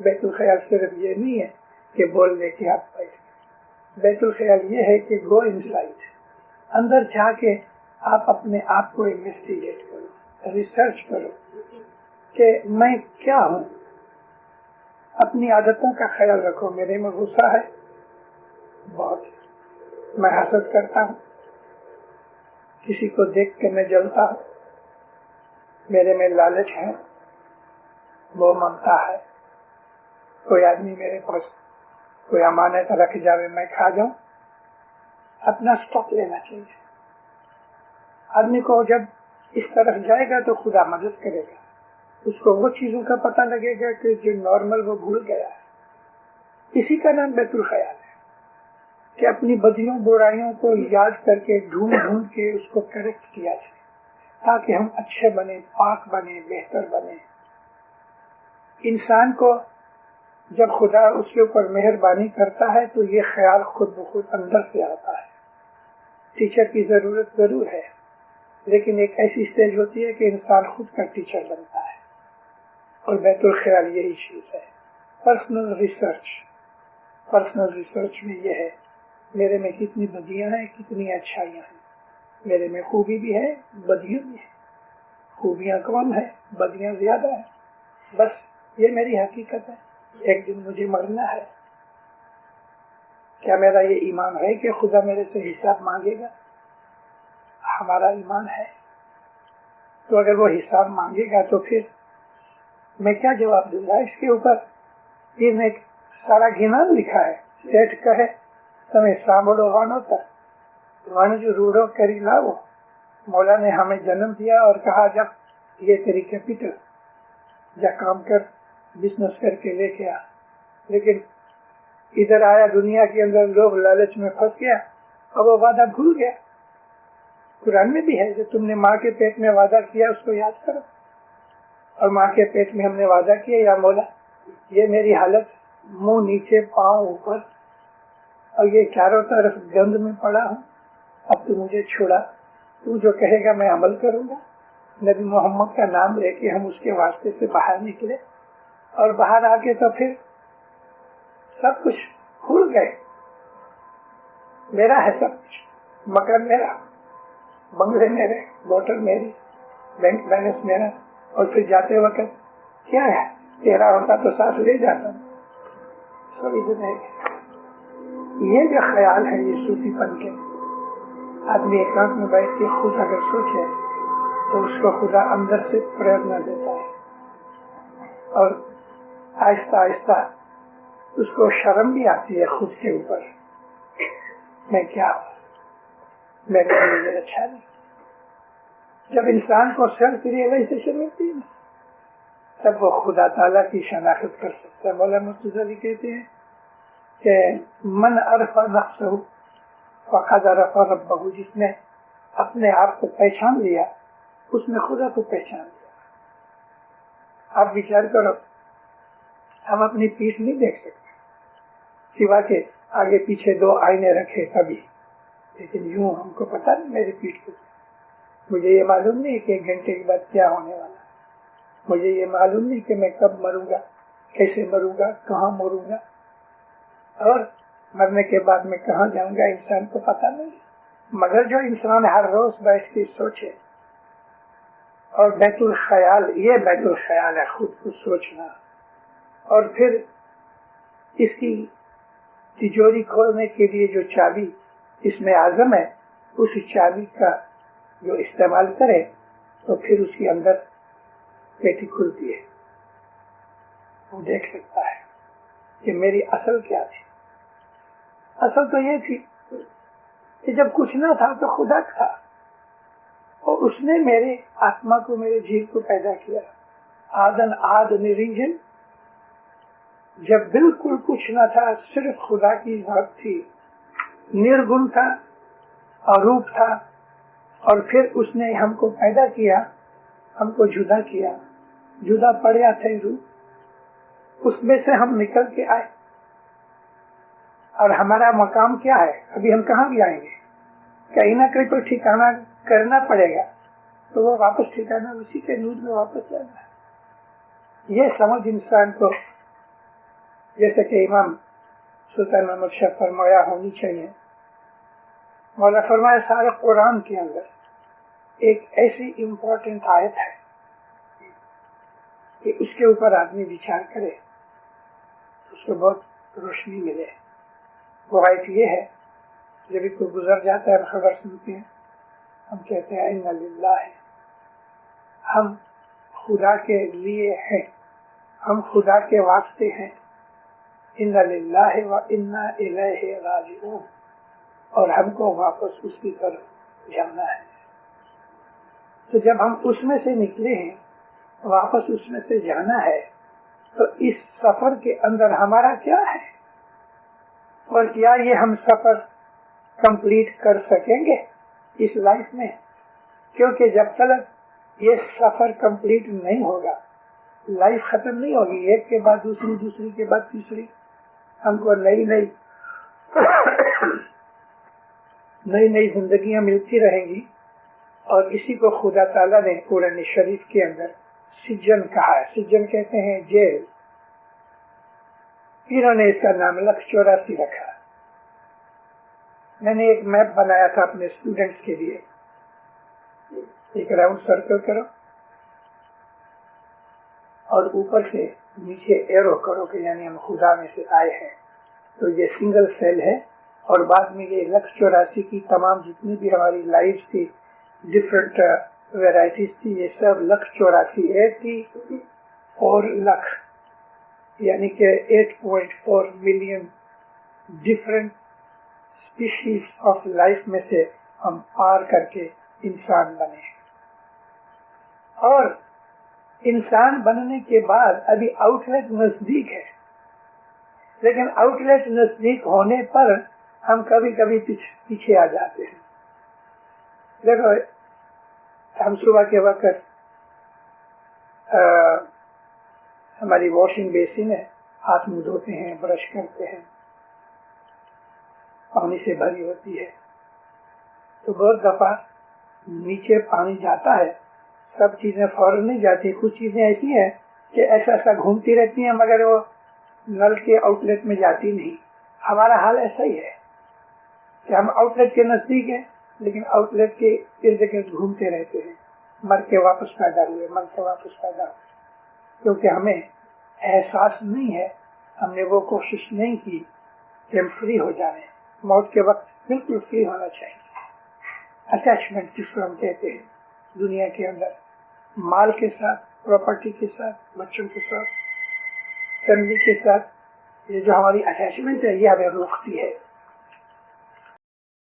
بیت الخیال صرف یہ نہیں ہے کہ بول دے کے آپ بیٹھ گئے. بیت الخیال یہ ہے کہ گو انسائڈ، اندر جا کے آپ اپنے آپ کو انویسٹیگیٹ کرو، ریسرچ کرو کہ میں کیا ہوں. اپنی عادتوں کا خیال رکھو. میرے میں غصہ ہے بہت، میں حسد کرتا ہوں، کسی کو دیکھ کے میں جلتا ہوں، میرے میں لالچ ہے، وہ مانگتا ہے. کوئی آدمی میرے پاس کوئی امانت رکھ جاوے میں کھا جاؤں. اپنا سٹاک لینا چاہیے. آدمی کو جب اس طرف جائے گا تو خدا مدد کرے گا. اس کو وہ چیزوں کا پتہ لگے گا کہ جو نارمل وہ بھول گیا ہے. اسی کا نام بیت الخیال ہے کہ اپنی بدیوں برائیوں کو یاد کر کے ڈھونڈ ڈھونڈ کے اس کو کریکٹ کیا جائے تاکہ ہم اچھے بنے، پاک بنے، بہتر بنے. انسان کو جب خدا اس کے اوپر مہربانی کرتا ہے تو یہ خیال خود بخود اندر سے آتا ہے. ٹیچر کی ضرورت ضرور ہے، لیکن ایک ایسی سٹیج ہوتی ہے کہ انسان خود کا ٹیچر بنتا ہے، اور بیت الخیال یہی چیز ہے. پرسنل ریسرچ میں یہ ہے میرے میں کتنی بدیاں ہیں، کتنی اچھائیاں ہیں. میرے میں خوبی بھی ہے، بدیاں بھی ہیں. خوبیاں کم ہے، بدیاں زیادہ ہیں. بس یہ میری حقیقت ہے. ایک دن مجھے مرنا ہے. کیا میرا یہ ایمان ہے کہ خدا میرے سے حساب مانگے گا؟ ہمارا ایمان ہے. تو اگر وہ حساب مانگے گا تو پھر میں کیا جواب دوں گا؟ اس کے اوپر ایک سارا گنان لکھا ہے. سیٹھ کہے تمہیں سانبڑو وانو تک ون جو روڑو کری لاؤ. مولا نے ہمیں جنم دیا اور کہا جب یہ تیری کیپٹل، جا کام کر، بزنس کر کے لے کے آ. لیکن ادھر آیا دنیا کے اندر، لوگ لالچ میں پھنس گیا اور وہ وعدہ بھول گیا. قرآن میں بھی ہے جو تم نے ماں کے پیٹ میں وعدہ کیا اس کو یاد کرو. اور ماں کے پیٹ میں ہم نے وعدہ کیا یا مولا یہ میری حالت، منہ نیچے پاؤں اوپر اور یہ چاروں طرف گند میں پڑا ہوں، اب تو مجھے چھوڑا. تو جو کہے گا میں عمل کروں گا. نبی محمد کا نام لے کے ہم اس کے واسطے سے باہر نکلے اور باہر آ کے تو پھر سب کچھ بھول گئے. میرا ہے سب کچھ، مکان میرا، بنگلے میرے، موٹر میری، بینک بیلنس میرا. اور پھر جاتے وقت کیا ہے؟ تیرا ہوتا تو ساتھ لے جاتا. سب ادھر ہے. یہ جو خیال ہے یہ صوفی پن کے، آدمی ایکانت میں بیٹھ کے خود اگر سوچے تو اس کو خدا اندر سے پریرنا دیتا ہے، اور آہستہ آہستہ اس کو شرم بھی آتی ہے خود کے اوپر. میں کیا ہوں، میرے لیے اچھا نہیں. جب انسان کو سیلف ریئلائزیشن ملتی ہے تب وہ خدا تعالیٰ کی شناخت کر سکتا ہے. مولانا مرتضی کہتے ہیں کہ من عرف نفسہ فقد عرف ربہ. جس نے اپنے آپ کو پہچان لیا اس نے خدا کو پہچان لیا. آپ وچار کرو، ہم اپنی پیٹھ نہیں دیکھ سکتے سوا کے آگے پیچھے دو آئینے رکھے کبھی، لیکن یوں ہم کو پتا نہیں میری پیٹھ کو. مجھے یہ معلوم نہیں کہ 1 گھنٹے کے بعد کیا ہونے والا ہے. مجھے یہ معلوم نہیں کہ میں کب مروں گا، کیسے مروں گا، کہاں مروں گا، اور مرنے کے بعد میں کہاں جاؤں گا. انسان کو پتا نہیں. مگر جو انسان ہر روز بیٹھ کے سوچے، اور بیت الخیال، یہ بیت الخیال ہے خود کو سوچنا. اور پھر اس کی تجوری کھولنے کے لیے جو چابی اس میں اعظم ہے، اس چابی کا جو استعمال کرے تو پھر اس کے اندر پیٹی کھلتی ہے. وہ دیکھ سکتا ہے کہ میری اصل کیا تھی. اصل تو یہ تھی کہ جب کچھ نہ تھا تو خدا تھا، اور اس نے میرے آتما کو، میرے جیو کو پیدا کیا. آد نرنجن، جب بالکل کچھ نہ تھا، صرف خدا کی ذات تھی، نرگن تھا، اروپ تھا. اور پھر اس نے ہم کو پیدا کیا، ہم کو جدا کیا، جدا پڑیا تھے روح، اس میں سے ہم نکل کے آئے. اور ہمارا مقام کیا ہے؟ ابھی ہم کہاں بھی آئیں گے؟ کہیں نہ کہیں کوئی ٹھکانہ کرنا پڑے گا، تو وہ واپس ٹھکانہ اسی کے نور میں واپس جانا ہے. یہ سمجھ انسان کو جیسے کہ امام سلطان محمد شاہ فرمایا ہونی چاہیے. مولا فرمایا سارے قرآن کے اندر ایک ایسی امپورٹنٹ آیت ہے کہ اس کے اوپر آدمی وچار کرے اس کو بہت روشنی ملے. وہ آیت یہ ہے، جب بھی کوئی گزر جاتا ہے ہم خبر سنتے ہیں، ہم کہتے ہیں انا للہ، ہم خدا کے لیے ہیں، ہم خدا کے واسطے ہیں. انا للہ و انا الیہ راجعون، اور ہم کو واپس اس کی طرف جانا ہے. تو جب ہم اس میں سے نکلے ہیں، واپس اس میں سے جانا ہے، تو اس سفر کے اندر ہمارا کیا ہے، اور کیا یہ ہم سفر کمپلیٹ کر سکیں گے اس لائف میں؟ کیونکہ جب تک یہ سفر کمپلیٹ نہیں ہوگا لائف ختم نہیں ہوگی. ایک کے بعد دوسری، دوسری کے بعد تیسری، ہم کو نئی نئی زندگیاں ملتی رہیں گی. اور اسی کو خدا تعالیٰ نے قرآن شریف کے اندر سجن کہا ہے. سجن کہتے ہیں جیل. انہوں نے اس کا نام لکھ 84 رکھا. میں نے ایک میپ بنایا تھا اپنے اسٹوڈنٹس کے لیے. ایک راؤنڈ سرکل کرو اور اوپر سے نیچے ایرو کرو کہ یعنی ہم خدا میں سے آئے ہیں. تو یہ سنگل سیل ہے. اور بعد میں یہ 184 کی تمام جتنی بھی ہماری لائف تھی، ڈفرنٹ ویرائٹیز تھی، یہ سب 184 84 لاکھ یعنی کہ 8.4 million different species of life میں سے ہم پار کر کے انسان بنے. اور انسان بننے کے بعد ابھی آؤٹ لیٹ نزدیک ہے، لیکن آؤٹ لیٹ نزدیک ہونے پر ہم کبھی کبھی پیچھے آ جاتے ہیں. دیکھو ہم صبح کے وقت ہماری واشنگ بیسن ہے، ہاتھ منہ دھوتے ہیں، برش کرتے ہیں، پانی سے بھری ہوتی ہے. تو بہت دفعہ نیچے پانی جاتا ہے، سب چیزیں فوراً نہیں جاتی. کچھ چیزیں ایسی ہیں کہ ایسا گھومتی رہتی ہیں مگر وہ نل کے آؤٹ لیٹ میں جاتی نہیں. ہمارا حال ایسا ہی ہے کہ ہم آؤٹ لیٹ کے نزدیک ہیں لیکن آؤٹ لیٹ کے ارد گرد گھومتے رہتے ہیں. مر کے واپس پیدا ہوئے، مر کے واپس پیدا ہوئے، کیونکہ ہمیں احساس نہیں ہے، ہم نے وہ کوشش نہیں کی کہ ہم فری ہو جائیں. موت کے وقت بالکل فری ہونا چاہیے. اٹیچمنٹ جس کو ہم کہتے ہیں دنیا کے اندر، مال کے ساتھ، پراپرٹی کے ساتھ، بچوں کے ساتھ، فیملی کے ساتھ، یہ جو ہماری اٹیچمنٹ ہے یہ ہمیں روکتی ہے.